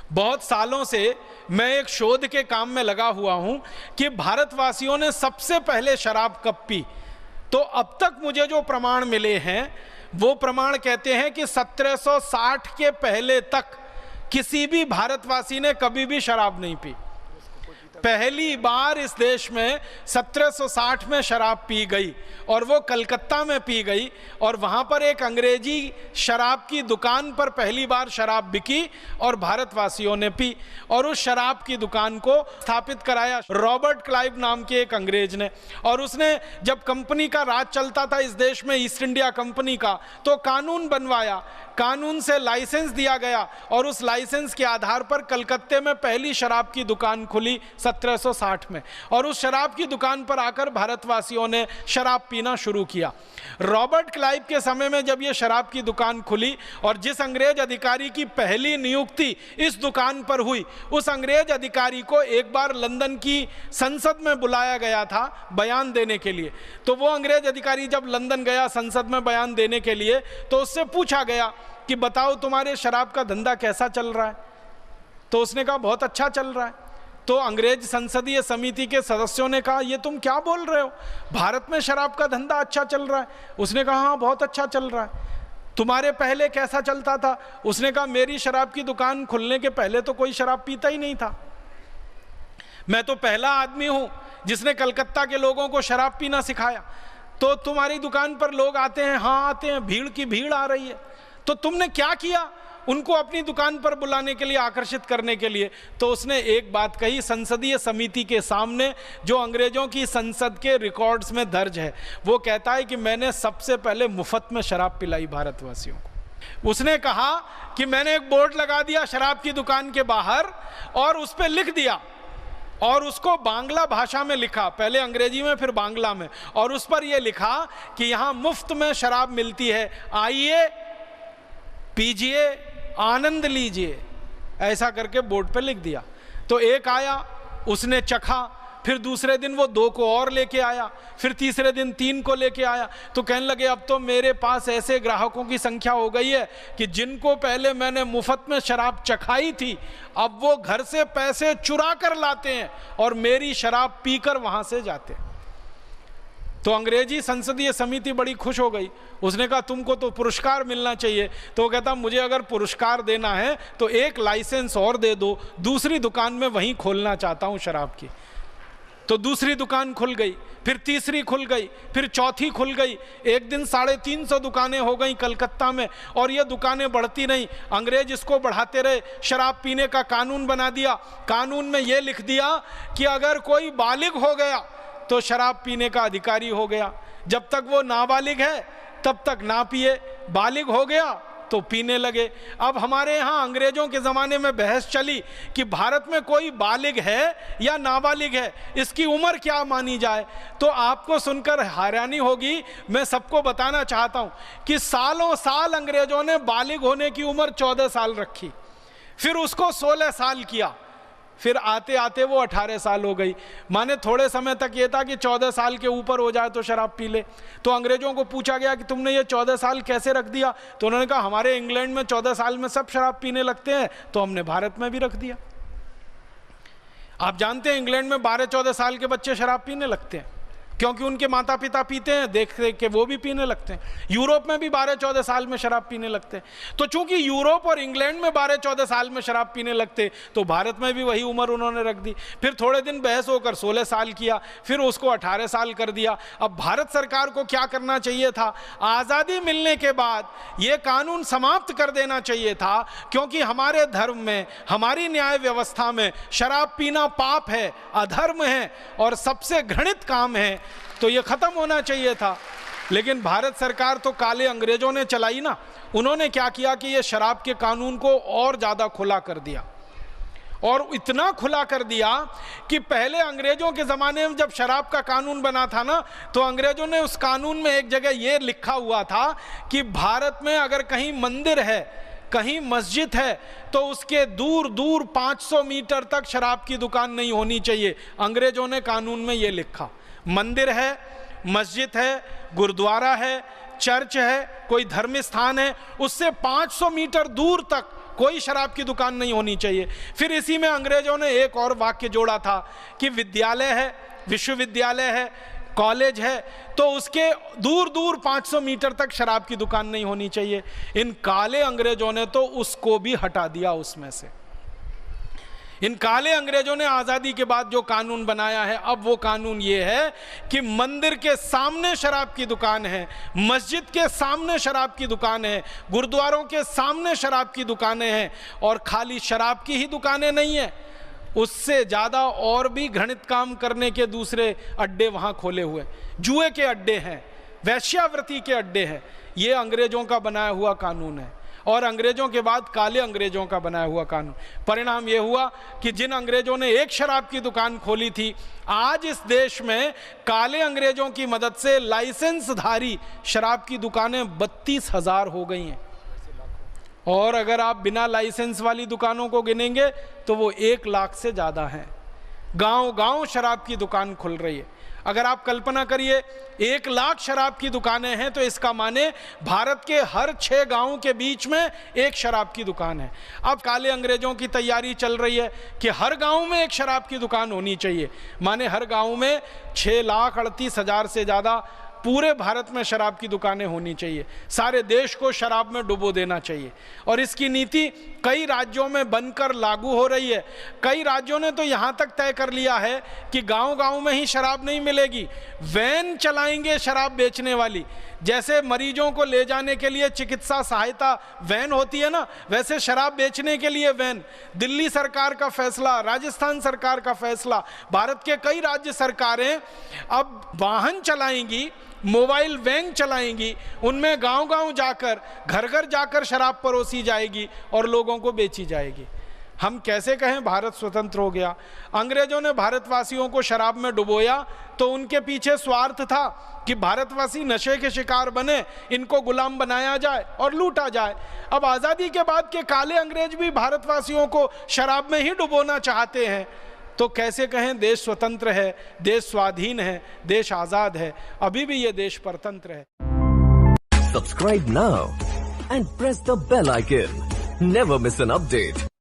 बहुत सालों से मैं एक शोध के काम में लगा हुआ हूं कि भारतवासियों ने सबसे पहले शराब कब पी। तो अब तक मुझे जो प्रमाण मिले हैं वो प्रमाण कहते हैं कि 1760 के पहले तक किसी भी भारतवासी ने कभी भी शराब नहीं पी। पहली बार इस देश में 1760 में शराब पी गई और वो कलकत्ता में पी गई, और वहाँ पर एक अंग्रेजी शराब की दुकान पर पहली बार शराब बिकी और भारतवासियों ने पी, और उस शराब की दुकान को स्थापित कराया रॉबर्ट क्लाइव नाम के एक अंग्रेज ने। और उसने जब कंपनी का राज चलता था इस देश में, ईस्ट इंडिया कंपनी का, तो कानून बनवाया, कानून से लाइसेंस दिया गया और उस लाइसेंस के आधार पर कलकत्ते में पहली शराब की दुकान खुली 1760 में, और उस शराब की दुकान पर आकर भारतवासियों ने शराब पीना शुरू किया। रॉबर्ट क्लाइव के समय में जब यह शराब की दुकान खुली और जिस अंग्रेज अधिकारी की पहली नियुक्ति इस दुकान पर हुई, उस अंग्रेज अधिकारी को एक बार लंदन की संसद में बुलाया गया था बयान देने के लिए। तो वो अंग्रेज अधिकारी जब लंदन गया संसद में बयान देने के लिए, तो उससे पूछा गया कि बताओ तुम्हारे शराब का धंधा कैसा चल रहा है। तो उसने कहा बहुत अच्छा चल रहा है। तो अंग्रेज संसदीय समिति के सदस्यों ने कहा ये तुम क्या बोल रहे हो, भारत में शराब का धंधा अच्छा चल रहा है। उसने कहा हाँ बहुत अच्छा चल रहा है। तुम्हारे पहले कैसा चलता था? उसने कहा मेरी शराब की दुकान खुलने के पहले तो कोई शराब पीता ही नहीं था। मैं तो पहला आदमी हूं जिसने कलकत्ता के लोगों को शराब पीना सिखाया। तो तुम्हारी दुकान पर लोग आते हैं? हाँ आते हैं, भीड़ की भीड़ आ रही है। तो तुमने क्या किया उनको अपनी दुकान पर बुलाने के लिए, आकर्षित करने के लिए? तो उसने एक बात कही संसदीय समिति के सामने, जो अंग्रेजों की संसद के रिकॉर्ड्स में दर्ज है। वो कहता है कि मैंने सबसे पहले मुफ्त में शराब पिलाई भारतवासियों को। उसने कहा कि मैंने एक बोर्ड लगा दिया शराब की दुकान के बाहर और उस पर लिख दिया, और उसको बांग्ला भाषा में लिखा, पहले अंग्रेजी में फिर बांग्ला में, और उस पर यह लिखा कि यहाँ मुफ्त में शराब मिलती है, आइए पीजिए, आनंद लीजिए। ऐसा करके बोर्ड पे लिख दिया। तो एक आया, उसने चखा, फिर दूसरे दिन वो 2 को और लेके आया, फिर तीसरे दिन 3 को लेके आया। तो कहने लगे अब तो मेरे पास ऐसे ग्राहकों की संख्या हो गई है कि जिनको पहले मैंने मुफ्त में शराब चखाई थी, अब वो घर से पैसे चुरा कर लाते हैं और मेरी शराब पीकर वहां से जाते हैं। तो अंग्रेजी संसदीय समिति बड़ी खुश हो गई। उसने कहा तुमको तो पुरस्कार मिलना चाहिए। तो वो कहता मुझे अगर पुरस्कार देना है तो एक लाइसेंस और दे दो, दूसरी दुकान में वहीं खोलना चाहता हूं शराब की। तो दूसरी दुकान खुल गई, फिर तीसरी खुल गई, फिर चौथी खुल गई। एक दिन 350 दुकानें हो गई कलकत्ता में, और ये दुकानें बढ़ती नहीं। अंग्रेज इसको बढ़ाते रहे, शराब पीने का कानून बना दिया। कानून में ये लिख दिया कि अगर कोई बालिग हो गया तो शराब पीने का अधिकारी हो गया। जब तक वो नाबालिग है तब तक ना पिए, बालिग हो गया तो पीने लगे। अब हमारे यहाँ अंग्रेजों के ज़माने में बहस चली कि भारत में कोई बालिग है या नाबालिग है, इसकी उम्र क्या मानी जाए। तो आपको सुनकर हैरानी होगी, मैं सबको बताना चाहता हूँ कि सालों साल अंग्रेजों ने बालिग होने की उम्र 14 साल रखी, फिर उसको 16 साल किया, फिर आते आते वो 18 साल हो गई। माने थोड़े समय तक ये था कि 14 साल के ऊपर हो जाए तो शराब पी ले। तो अंग्रेजों को पूछा गया कि तुमने ये 14 साल कैसे रख दिया? तो उन्होंने कहा हमारे इंग्लैंड में 14 साल में सब शराब पीने लगते हैं, तो हमने भारत में भी रख दिया। आप जानते हैं इंग्लैंड में 12-14 साल के बच्चे शराब पीने लगते हैं, क्योंकि उनके माता पिता पीते हैं, देख देख के वो भी पीने लगते हैं। यूरोप में भी 12-14 साल में शराब पीने लगते हैं। तो चूंकि यूरोप और इंग्लैंड में 12-14 साल में शराब पीने लगते, तो भारत में भी वही उम्र उन्होंने रख दी। फिर थोड़े दिन बहस होकर 16 साल किया, फिर उसको 18 साल कर दिया। अब भारत सरकार को क्या करना चाहिए था? आज़ादी मिलने के बाद ये कानून समाप्त कर देना चाहिए था, क्योंकि हमारे धर्म में, हमारी न्याय व्यवस्था में शराब पीना पाप है, अधर्म है और सबसे घृणित काम है। तो ये खत्म होना चाहिए था। लेकिन भारत सरकार तो काले अंग्रेजों ने चलाई ना। उन्होंने क्या किया कि ये शराब के कानून को और ज़्यादा खुला कर दिया, और इतना खुला कर दिया कि पहले अंग्रेजों के ज़माने में जब शराब का कानून बना था ना, तो अंग्रेजों ने उस कानून में एक जगह ये लिखा हुआ था कि भारत में अगर कहीं मंदिर है, कहीं मस्जिद है, तो उसके दूर दूर 500 मीटर तक शराब की दुकान नहीं होनी चाहिए। अंग्रेजों ने कानून में ये लिखा। मंदिर है, मस्जिद है, गुरुद्वारा है, चर्च है, कोई धर्म स्थान है, उससे 500 मीटर दूर तक कोई शराब की दुकान नहीं होनी चाहिए। फिर इसी में अंग्रेजों ने एक और वाक्य जोड़ा था कि विद्यालय है, विश्वविद्यालय है, कॉलेज है, तो उसके दूर दूर 500 मीटर तक शराब की दुकान नहीं होनी चाहिए। इन काले अंग्रेजों ने तो उसको भी हटा दिया उसमें से। इन काले अंग्रेजों ने आज़ादी के बाद जो कानून बनाया है, अब वो कानून ये है कि मंदिर के सामने शराब की दुकान है, मस्जिद के सामने शराब की दुकान है, गुरुद्वारों के सामने शराब की दुकानें हैं, और खाली शराब की ही दुकानें नहीं है, उससे ज़्यादा और भी घृणित काम करने के दूसरे अड्डे वहाँ खोले हुए, जुए के अड्डे हैं, वैश्यावृत्ति के अड्डे हैं। ये अंग्रेजों का बनाया हुआ कानून है, और अंग्रेजों के बाद काले अंग्रेजों का बनाया हुआ कानून। परिणाम ये हुआ कि जिन अंग्रेजों ने एक शराब की दुकान खोली थी, आज इस देश में काले अंग्रेजों की मदद से लाइसेंसधारी शराब की दुकानें 32,000 हो गई हैं, और अगर आप बिना लाइसेंस वाली दुकानों को गिनेंगे तो वो 1 लाख से ज़्यादा हैं। गांव गांव शराब की दुकान खुल रही है। अगर आप कल्पना करिए 1 लाख शराब की दुकानें हैं, तो इसका माने भारत के हर 6 गांवों के बीच में एक शराब की दुकान है। अब काले अंग्रेजों की तैयारी चल रही है कि हर गांव में एक शराब की दुकान होनी चाहिए, माने हर गांव में 6,38,000 से ज़्यादा पूरे भारत में शराब की दुकानें होनी चाहिए, सारे देश को शराब में डुबो देना चाहिए। और इसकी नीति कई राज्यों में बनकर लागू हो रही है। कई राज्यों ने तो यहाँ तक तय कर लिया है कि गांव-गांव में ही शराब नहीं मिलेगी, वैन चलाएंगे शराब बेचने वाली। जैसे मरीजों को ले जाने के लिए चिकित्सा सहायता वैन होती है ना, वैसे शराब बेचने के लिए वैन। दिल्ली सरकार का फैसला, राजस्थान सरकार का फैसला, भारत के कई राज्य सरकारें अब वाहन चलाएंगी, मोबाइल वैन चलाएंगी, उनमें गांव-गांव जाकर, घर-घर जाकर शराब परोसी जाएगी और लोगों को बेची जाएगी। हम कैसे कहें भारत स्वतंत्र हो गया? अंग्रेजों ने भारतवासियों को शराब में डुबोया तो उनके पीछे स्वार्थ था कि भारतवासी नशे के शिकार बने, इनको गुलाम बनाया जाए और लूटा जाए। अब आज़ादी के बाद के काले अंग्रेज भी भारतवासियों को शराब में ही डुबोना चाहते हैं, तो कैसे कहें देश स्वतंत्र है, देश स्वाधीन है, देश आजाद है? अभी भी ये देश परतंत्र है। Subscribe now and press the bell icon. Never miss an update.